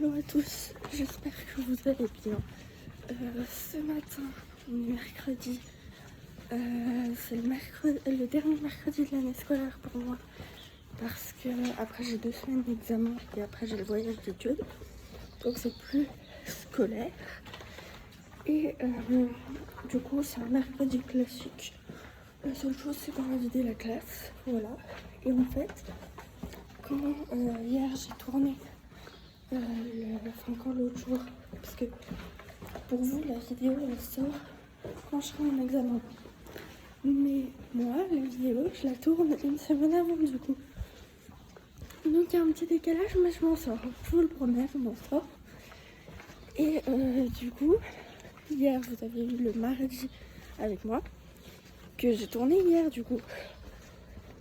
Hello à tous, j'espère que vous allez bien. Ce matin, on est mercredi, c'est le dernier mercredi de l'année scolaire pour moi parce que après j'ai 2 semaines d'examen et après j'ai le voyage d'études, donc c'est plus scolaire. Et du coup c'est un mercredi classique. La seule chose c'est qu'on va vider la classe, voilà. Et en fait, quand hier j'ai tourné quand l'autre jour, parce que pour vous la vidéo elle sort quand je serai en examen, mais moi la vidéo je la tourne une semaine avant du coup, donc il y a un petit décalage mais je m'en sors, je vous le promets, je m'en sors. Et du coup hier vous avez vu le mardi avec moi que j'ai tourné hier du coup,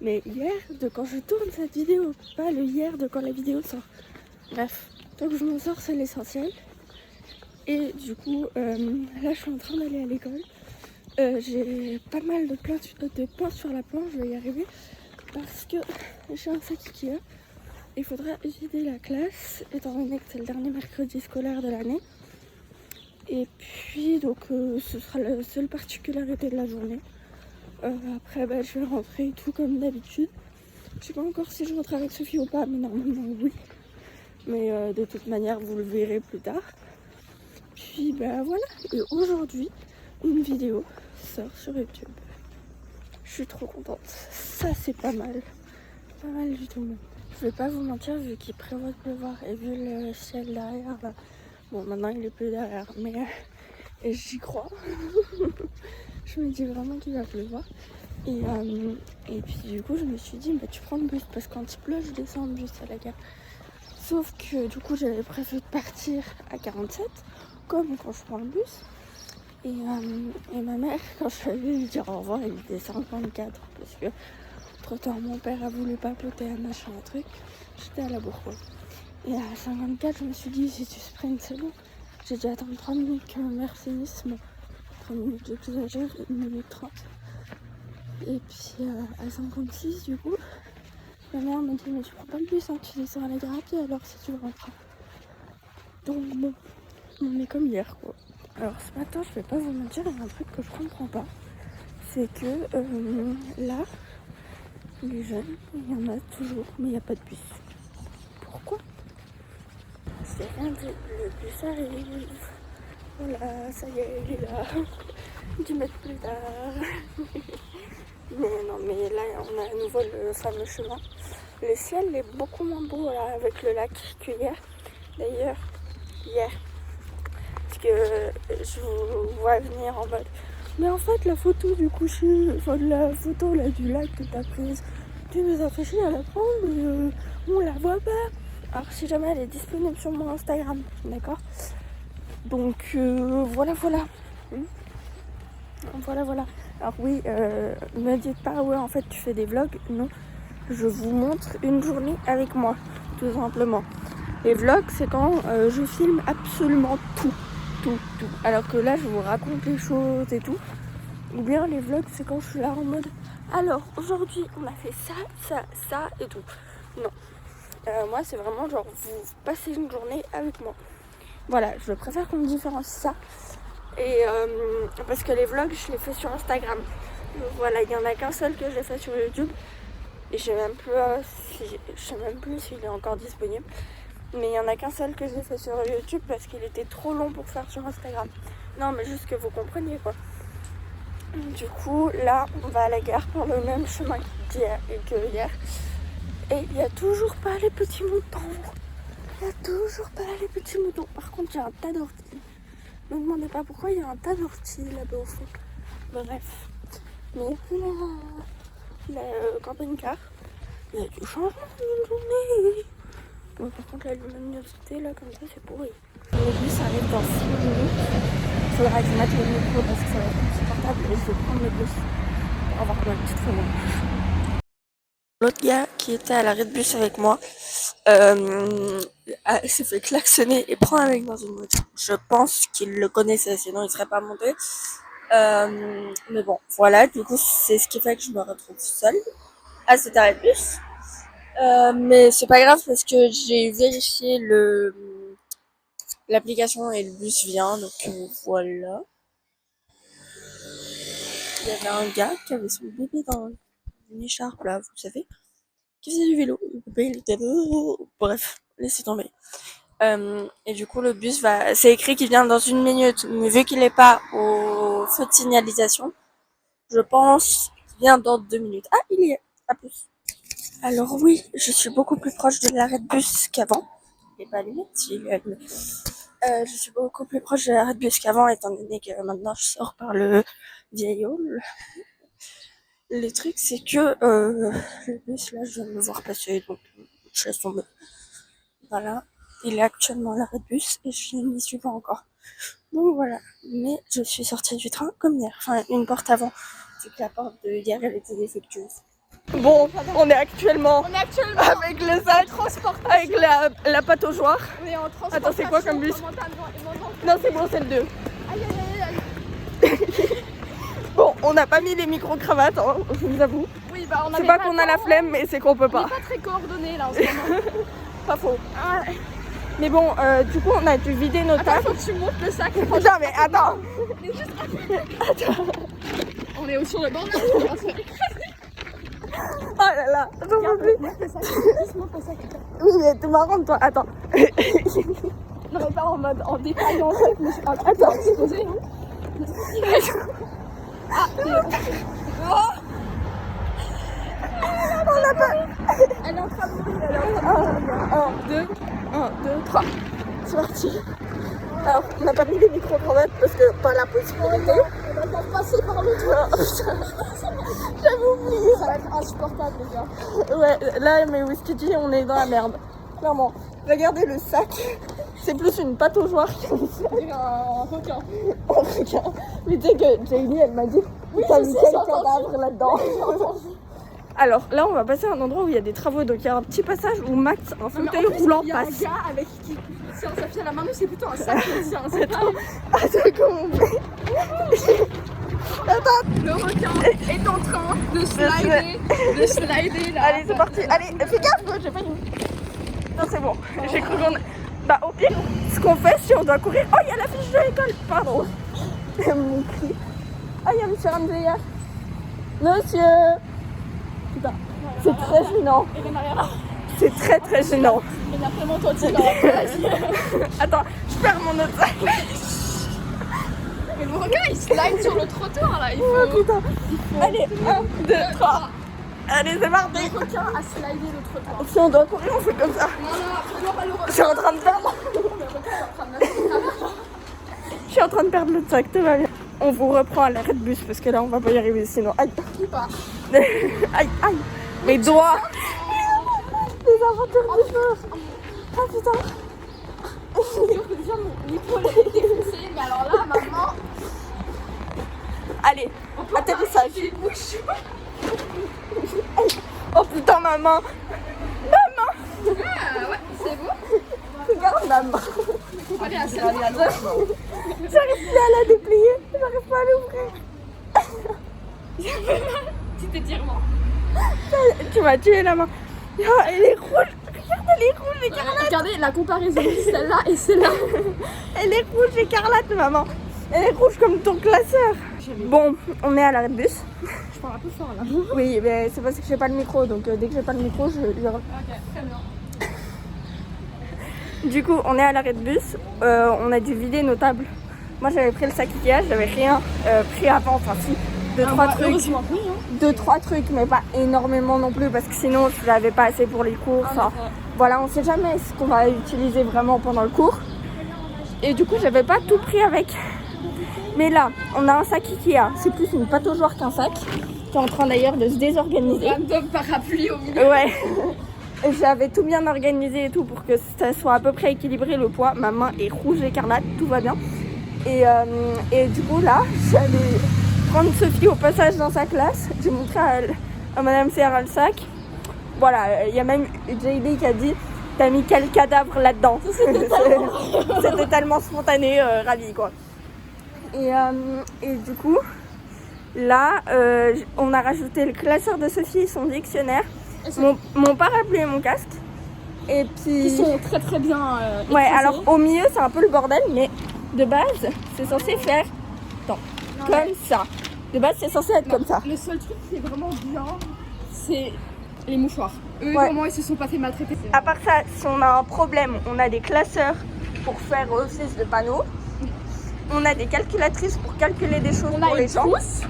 mais hier de quand je tourne cette vidéo, pas le hier de quand la vidéo sort. Bref, donc je m'en sors, c'est l'essentiel. Et du coup, là je suis en train d'aller à l'école. J'ai pas mal de points sur la planche, je vais y arriver. Parce que j'ai un sac Ikea. Il faudra vider la classe, étant donné que c'est le dernier mercredi scolaire de l'année. Et puis, donc, ce sera la seule particularité de la journée. Après, je vais rentrer et tout comme d'habitude. Je sais pas encore si je rentre avec Sophie ou pas, mais normalement oui. Mais de toute manière, vous le verrez plus tard. Puis voilà, et aujourd'hui, une vidéo sort sur YouTube. Je suis trop contente. Ça, c'est pas mal. Pas mal du tout. Je vais pas vous mentir, vu qu'il prévoit de pleuvoir et vu le ciel derrière, là. Bon, maintenant il est plus derrière, mais et j'y crois. Je me dis vraiment qu'il va pleuvoir. Et puis du coup, je me suis dit, tu prends le bus, parce que quand il pleut, je descends en bus à la gare. Sauf que du coup, j'avais prévu de partir à 47, comme quand je prends le bus. Et ma mère, quand je suis allée lui dire au revoir, il était 54. Parce que, entre temps, mon père a voulu papoter un machin, un truc. J'étais à la Bourgogne. Et à 54, je me suis dit, si tu sprints, c'est bon. J'ai dû attendre 3 minutes qu'un Mercedes, 3 minutes de plus âgé, 1 minute 30. Et puis à 56, du coup, ma mère m'a dit, mais tu prends pas le bus, hein, tu descends à la gare à pied alors si tu veux rentrer. Donc bon, on est comme hier quoi. Alors ce matin, je vais pas vous mentir, il y a un truc que je comprends pas. C'est que là, les jeunes, il y en a toujours, mais il n'y a pas de bus. Pourquoi? C'est rien dit, le bus arrive. Voilà, ça y est, il est là. 10 mètres plus tard. Mais non, mais là, on a à nouveau le fameux chemin. Le ciel est beaucoup moins beau là, avec le lac que hier. D'ailleurs, hier, parce que je vous vois venir en mode. Mais en fait, la photo du coucher, enfin la photo là du lac que t'as prise, tu nous as fait chier à la prendre, mais on la voit pas. Alors si jamais elle est disponible sur mon Instagram, d'accord. Donc voilà. Voilà. Alors oui, ne dites pas ouais en fait tu fais des vlogs, non. Je vous montre une journée avec moi, tout simplement. Les vlogs, c'est quand je filme absolument tout. Alors que là, je vous raconte les choses et tout. Ou bien les vlogs, c'est quand je suis là en mode alors, aujourd'hui, on a fait ça et tout. Non. Moi, c'est vraiment genre, vous passez une journée avec moi. Voilà, je préfère qu'on me différencie ça. Et parce que les vlogs, je les fais sur Instagram. Voilà, il n'y en a qu'un seul que j'ai fait sur YouTube. Et je sais même plus s'il est encore disponible. Mais il n'y en a qu'un seul que j'ai fait sur YouTube parce qu'il était trop long pour faire sur Instagram. Non, mais juste que vous compreniez quoi. Du coup, là, on va à la gare par le même chemin qu'hier et que hier. Et il n'y a toujours pas les petits moutons. Par contre, il y a un tas d'orties. Ne me demandez pas pourquoi il y a un tas d'orties là-bas au fond. Bref. Mais la campagne-car, il y a du changement d'une journée. Bon, par contre, la luminosité, là, comme ça, c'est pourri. Le bus arrive dans 6 minutes. Il faudra que je mette le micro parce que ça va être insupportable et je vais prendre le bus pour avoir ma petite fenêtre. L'autre gars qui était à l'arrêt de bus avec moi s'est fait klaxonner et prendre avec dans une voiture. Je pense qu'il le connaissait, sinon il serait pas monté. Mais bon, voilà, du coup, c'est ce qui fait que je me retrouve seule à cet arrêt de bus. Mais c'est pas grave parce que j'ai vérifié l'application et le bus vient, donc voilà. Il y avait un gars qui avait son bébé dans une écharpe là, vous savez, qui faisait du vélo. Le bébé il était... Bref, laissez tomber. Et du coup le bus va... C'est écrit qu'il vient dans 1 minute, mais vu qu'il n'est pas au feu de signalisation, je pense qu'il vient dans 2 minutes. Ah, il y est. À plus. Alors oui, je suis beaucoup plus proche de l'arrêt de bus qu'avant. Il n'est pas allumé, s'il est allumé. Je suis beaucoup plus proche de l'arrêt de bus qu'avant, étant donné que maintenant je sors par le vieil hall. Le truc, c'est que le bus, là, je viens de le voir passer, donc je laisse tomber. Voilà. Il est actuellement à l'arrêt de bus et je n'y suis pas encore. Donc voilà. Mais je suis sortie du train comme hier. Enfin, une porte avant. C'est que la porte de hier, elle était défectueuse. Bon, on est actuellement avec le sac, avec la pâte aux joies. On est en transport. Attends, c'est quoi comme bus? Non, c'est bon, c'est le 2. Bon, on n'a pas mis les micro-cravates, hein, je vous avoue. Oui, bah on c'est pas qu'on a la flemme, mais c'est qu'on peut pas. On n'est pas très coordonnés là en ce moment. Pas faux. Mais bon, du coup, on a dû vider nos tables. Attends, faut que tu montes le sac. Non, mais attends. On est sur le bord de la Oh là là, j'en peux plus. Oui, mais t'es marrante toi, attends. Non, mais pas en mode en détaillant le truc, mais attends, exposé. On a pas. Elle est en train de mourir, 1, 2, 3. C'est parti. Alors, on n'a pas mis les micro-cravates parce que pas la possibilité. on va faire passer par le toit. J'avais oublié. Ça va être insupportable, les gars. Ouais, là, mais Whisky G, on est dans la merde. Clairement. Regardez le sac. C'est plus une pâte aux joies qu'un sac. Un requin. Un requin. Mais tu sais que Jamie, elle m'a dit t'as mis quel cadavre là-dedans. Alors là, on va passer à un endroit où il y a des travaux. Donc il y a un petit passage où Max, un fauteuil roulant, passe. Il y a un gars avec qui tient sa fille à la main, mais c'est plutôt un sac qui tient. Attends, comment on fait? Attends. Le requin est en train de slider là. Allez, c'est parti. Allez, fais gaffe, j'ai pas une. Non, c'est bon. J'ai cru qu'on... Bah au pire, ce qu'on fait, si on doit courir... Oh, il y a l'affiche de l'école. Pardon. Mon cri. Ah, il y a monsieur Ramzeya. Monsieur. Putain, c'est très gênant. C'est très très gênant. Il y a vraiment toi, tu Attends, je perds mon autre sac. Mais le requin, il slide sur le trottoir là. Il faut... Oh putain. Allez, 1, 2, 3. Allez, c'est parti. Le requin a slidé le trottoir. Si on doit courir, on fait comme ça. Non, Je suis en train de perdre. Je suis en train de perdre le sac, tout va bien. On vous reprend à l'arrêt de bus parce que là on va pas y arriver sinon. Aïe. Aïe, aïe. Mes doigts. Les aventures du feu. Ah putain. Je jure que déjà mon micro est défoncé, mais alors là, maman. Allez, atterrissage. Oh putain, maman. Maman. Ah ouais, c'est beau. Regarde ma main. Faut aller à cette J'arrive plus à la déplier. J'arrive pas à l'ouvrir. petit étirement. Tu m'as tué la main. Oh, elle est rouge. Regarde, elle est rouge écarlate. Regardez la comparaison, celle-là et celle-là. Elle est rouge écarlate, maman. Elle est rouge comme ton classeur. Bon, on est à l'arrêt de bus. Je parle un peu fort là. Oui, mais c'est parce que j'ai pas le micro, donc dès que j'ai pas le micro, je... Ok, très bien. Du coup, on est à l'arrêt de bus. On a dû vider nos tables. Moi, j'avais pris le sac Ikea, j'avais rien pris avant. Enfin, si, 2-3 trucs. Oui, hein. 2-3 trucs, mais pas énormément non plus, parce que sinon, je n'avais pas assez pour les cours. Enfin, voilà, on sait jamais ce qu'on va utiliser vraiment pendant le cours. Et du coup, j'avais pas tout pris avec. Mais là, on a un sac Ikea. C'est plus une pâte aux joies qu'un sac, qui est en train d'ailleurs de se désorganiser. Random parapluie au milieu. Ouais. J'avais tout bien organisé et tout pour que ça soit à peu près équilibré le poids. Ma main est rouge écarlate, tout va bien. Et du coup là, j'allais prendre Sophie au passage dans sa classe. J'ai montré à Madame Serra le sac. Voilà, il y a même JD qui a dit t'as mis quel cadavre là-dedans. C'était tellement spontané, ravi quoi. Et du coup, là, on a rajouté le classeur de Sophie et son dictionnaire. Mon parapluie et mon casque. Et Qui puis... sont très très bien Ouais, écrasés. alors au milieu, c'est un peu le bordel, mais de base, c'est censé faire... Attends, comme ça. De base, c'est censé être Non, comme ça. Le seul truc qui est vraiment bien, c'est les mouchoirs. Eux, Ouais. vraiment, ils se sont pas fait maltraiter. À part ça, si on a un problème, on a des classeurs pour faire office de panneaux. On a des calculatrices pour calculer des choses On pour a les une gens. trousse.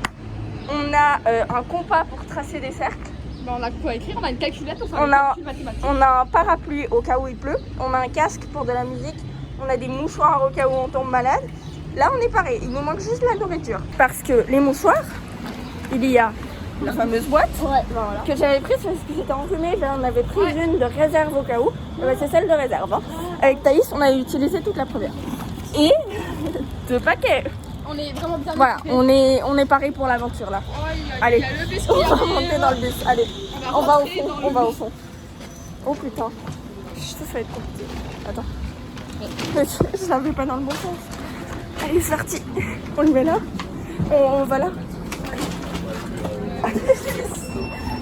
On a un compas pour tracer des cercles. Ben, on a quoi écrire, on a une calculette pour faire On des a- calculs mathématiques. On a un parapluie au cas où il pleut. On a un casque pour de la musique. On a des mouchoirs au cas où on tombe malade. Là, on est pareil. Il nous manque juste la nourriture. Parce que les mouchoirs, il y a la fameuse boîte Ouais, ben voilà. que j'avais prise parce que j'étais enrhumée. J'en avais pris une de réserve au cas où. Et ben, c'est celle de réserve. Hein. Avec Thaïs, on a utilisé toute la première. Et deux paquets. On est vraiment bien Voilà, équipés. on est paré pour l'aventure là. Oh, Allez. il y a le bus qui On va arrive. monter dans le bus. Allez, on va au rentrer fond. dans le On va au bus. fond. Oh putain. Ça va être compliqué. Attends. Je l'avais pas dans le bon sens. Allez, c'est parti. On le met là. On va là.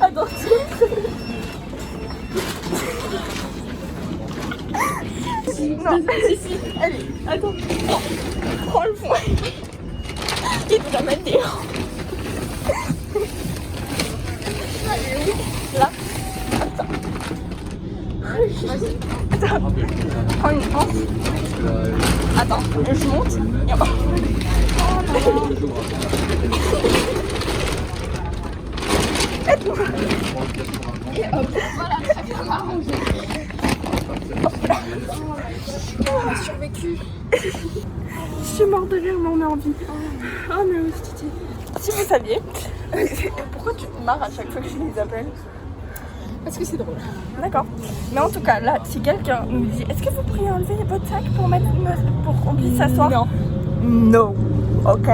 Attends. Non. Allez, attends. Prends le fond. Il doit mettre des rangs. Là. Attends. Attends. Prends une hanche. Attends, je monte. Et on... Aide-moi. Et hop, voilà, très bien arrangé. On a survécu. Je suis morte de rire, mais on est en vie. Oh, mais oui, Titi. Si vous saviez, pourquoi tu te marres à chaque fois que je les appelle? Parce que c'est drôle. D'accord. Mais en tout cas, là, si quelqu'un nous dit est-ce que vous pourriez enlever votre sac pour mettre pour qu'on puisse s'asseoir? Non. No. Ok.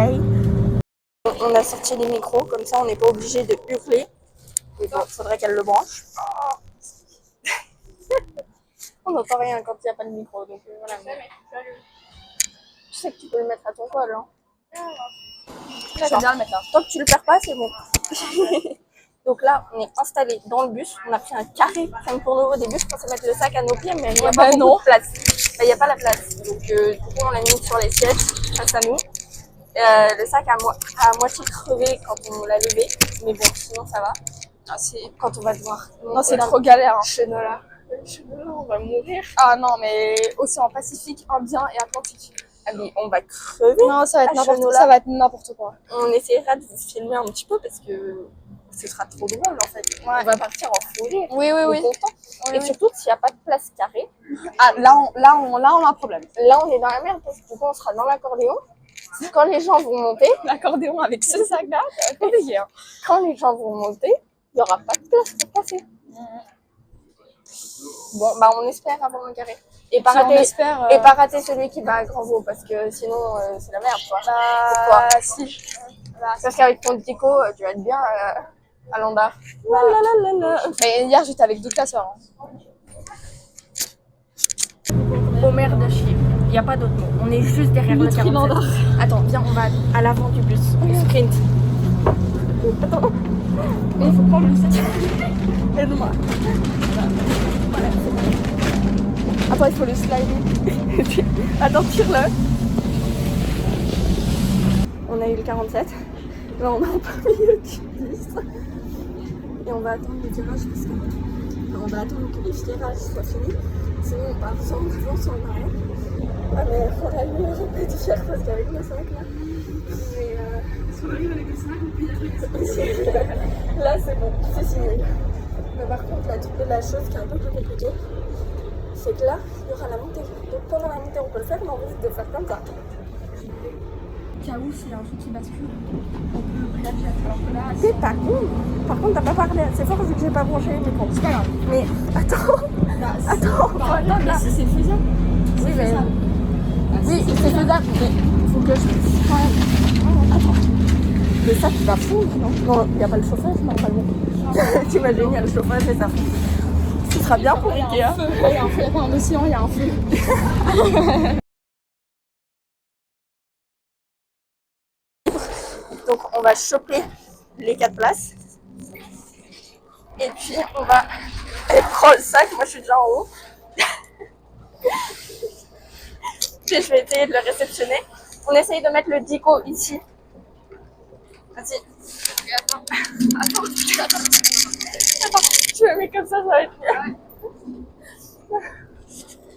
On a sorti les micros, comme ça on n'est pas obligé de hurler. Mais bon, faudrait qu'elle le branche. On n'entend rien quand il n'y a pas de micro, donc voilà. Je sais que tu peux le mettre à ton col, hein. J'aime bien le mettre là. Tant que tu le perds pas, c'est bon. Donc là, on est installé dans le bus. On a pris un carré comme pour nous au début. Je pensais mettre le sac à nos pieds, mais il n'y a pas beaucoup de place. Il n'y a pas la place. Donc du coup, on l'a mis sur les sièges face à nous. Le sac à moitié crevé quand on l'a levé. Mais bon, sinon ça va. Ah, c'est... Quand on va devoir... Non, c'est trop galère. Hein. Chenola. Chenola, on va mourir. Ah non, mais Océan Pacifique, Indien et Atlantique. Ah mais on va crever. Non, ça va être À n'importe Chenola. Ça va être n'importe quoi. On essaiera de vous filmer un petit peu parce que ce sera trop drôle en fait. On va partir en fou rire. Oui, oui, oui. Content. Oui, Et oui. surtout, s'il n'y a pas de place carrée, Ah, là, on a un problème. là on est dans la merde parce que du coup on sera dans l'accordéon. Quand les gens vont monter, L'accordéon avec ce sac-là, ça va être compliqué. Hein. quand les gens vont monter, il n'y aura pas de place pour passer. Bon, bah on espère avoir un carré. Et pas Si on rater, espère, et pas rater celui qui va à grand vaux parce que sinon c'est la merde quoi. Bah, si. Bah, Parce qu'avec ton dico, tu vas être bien à l'andar. mais hier, j'étais avec deux classeurs. Hein. Homer de chier. Il n'y a pas d'autre mot. On est juste derrière le 47. Nutri-landar. Attends, viens, on va à l'avant du bus. On sprint. Attends. Mais il faut prendre le 7. Aide-moi. Voilà, c'est bon. Attends, il faut le slider. Attends, tire-le. On a eu le 47. Là, on est en plein milieu du bus. Et on va attendre le virage parce que... on va attendre que les virages soient finis. Sinon, on part sans devant, sans arrière. Ah, mais on a eu un peu de fier parce qu'avec le 5 là. Mais si on arrive avec le 5, on peut y arriver. Là, c'est bon, c'est signé. Mais par contre, la chose qui est un peu plus compliquée, c'est que là, il y aura la montée. Donc pendant la montée, on peut le faire, mais on risque de faire comme ça. Cas où s'il y a un truc qui bascule, on peut réagir. Alors que là, T'es pas con. Par contre, t'as pas parlé assez fort vu que j'ai pas branché les micros. c'est pas grave. Mais attends, attends, faut attendre là. Si c'est faisable. Oui, mais... faisable. Oui, c'est faisable, mais il faut que je puisse quand même... Attends. Mais ça, tu vas fondre, non? Non, il n'y a pas le chauffage, normalement. T'imagines, il y a le chauffage et ça fond. Ce sera bien pour Il y Ikea. a un feu, il y a un feu, il n'y a pas un océan, il y a un feu. Donc, on va choper les 4 places. Et puis, on va... Elle prend le sac, moi je suis déjà en haut. Je vais essayer de le réceptionner. On essaye de mettre le dico ici. Vas-y. Et attends, je le mets comme ça va être mieux.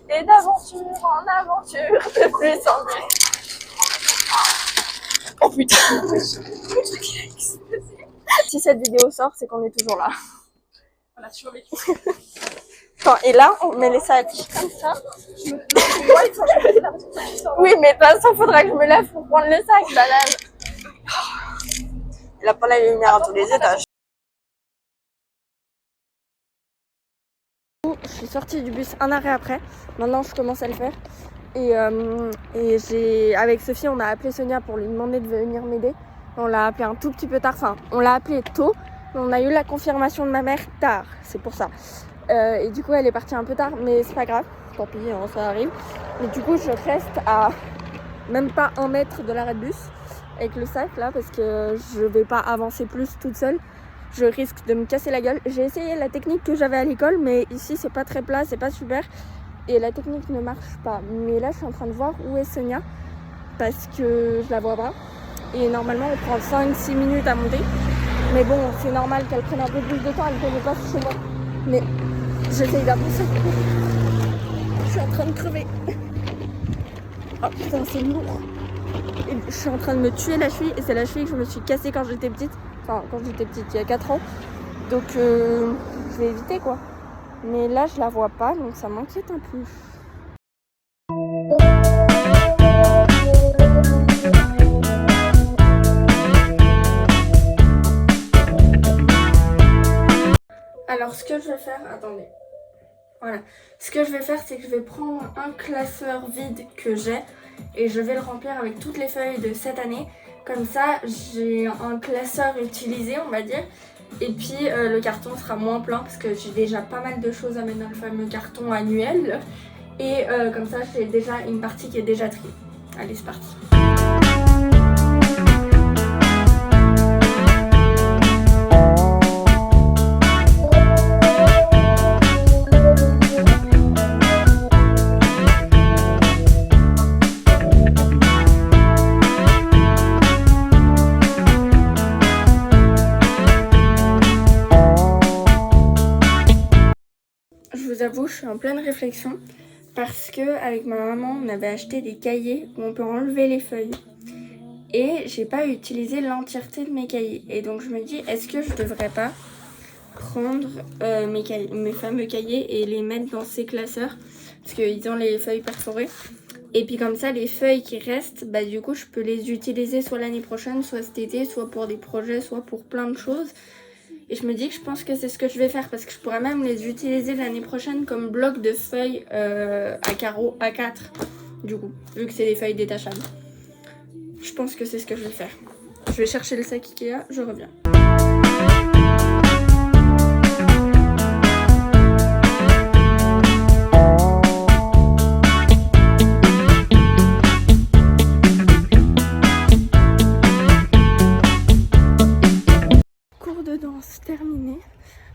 Et d'aventure en aventure, de plus en plus. Oh putain. Si cette vidéo sort, c'est qu'on est toujours là. On a survécu. Attends, et là, on met les sacs comme ça. Oui, mais de toute façon, il faudra que je me lève pour prendre le sac, banane. Il a pas la lumière à tous les étages. Je suis sortie du bus un arrêt après. Maintenant, je commence à le faire. Et avec Sophie, on a appelé Sonia pour lui demander de venir m'aider. On l'a appelé un tout petit peu tard. Enfin, on l'a appelé tôt. Mais on a eu la confirmation de ma mère tard. C'est pour ça. Et du coup, elle est partie un peu tard. Mais c'est pas grave. Tant pis, ça arrive. Mais du coup, je reste à même pas 1 mètre de l'arrêt de bus avec le sac là. Parce que je vais pas avancer plus toute seule. Je risque de me casser la gueule. J'ai essayé la technique que j'avais à l'école. Mais ici, c'est pas très plat. C'est pas super. Et la technique ne marche pas. Mais là, je suis en train de voir où est Sonia. Parce que je la vois pas. Et normalement, on prend 5-6 minutes à monter. Mais bon, c'est normal qu'elle prenne un peu plus de temps. Elle ne connaît pas chez moi. Mais j'essaye d'avancer. Je suis en train de crever. Oh putain, c'est lourd. Et je suis en train de me tuer la cheville. Et c'est la cheville que je me suis cassée quand j'étais petite. Enfin, quand j'étais petite, il y a 4 ans. Donc, je vais éviter quoi. Mais là, je la vois pas, donc ça m'inquiète un peu. Alors, ce que je vais faire... Attendez. Voilà. Ce que je vais faire, c'est que je vais prendre un classeur vide que j'ai et je vais le remplir avec toutes les feuilles de cette année. Comme ça, j'ai un classeur utilisé, on va dire. Et puis le carton sera moins plein parce que j'ai déjà pas mal de choses à mettre dans le fameux carton annuel. Et comme ça, j'ai déjà une partie qui est déjà triée. Allez, c'est parti. J'avoue, je suis en pleine réflexion parce que avec ma maman, on avait acheté des cahiers où on peut enlever les feuilles et j'ai pas utilisé l'entièreté de mes cahiers. Et donc je me dis, est-ce que je devrais pas prendre mes fameux cahiers et les mettre dans ces classeurs parce qu'ils ont les feuilles perforées. Et puis comme ça, les feuilles qui restent, bah du coup, je peux les utiliser soit l'année prochaine, soit cet été, soit pour des projets, soit pour plein de choses. Et je me dis que je pense que c'est ce que je vais faire parce que je pourrais même les utiliser l'année prochaine comme bloc de feuilles à carreaux A4 du coup, vu que c'est des feuilles détachables. Je pense que c'est ce que je vais faire. Je vais chercher le sac Ikea, je reviens. Terminé.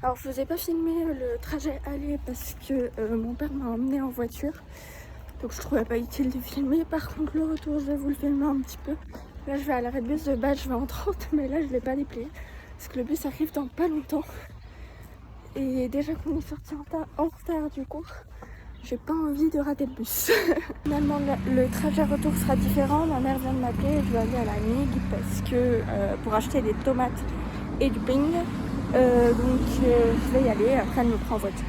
Alors je vous ai pas filmé le trajet aller parce que mon père m'a emmené en voiture, donc je trouvais pas utile de filmer. Par contre le retour, je vais vous le filmer un petit peu. Là je vais à l'arrêt de bus de Bâle, je vais en 30, mais là je vais pas déplier parce que le bus arrive dans pas longtemps et déjà qu'on est sorti en retard, du coup j'ai pas envie de rater le bus. Finalement le trajet retour sera différent. Ma mère vient de m'appeler, je dois aller à la MIG parce que pour acheter des tomates et du ping. Donc je vais y aller, après elle me prend en voiture.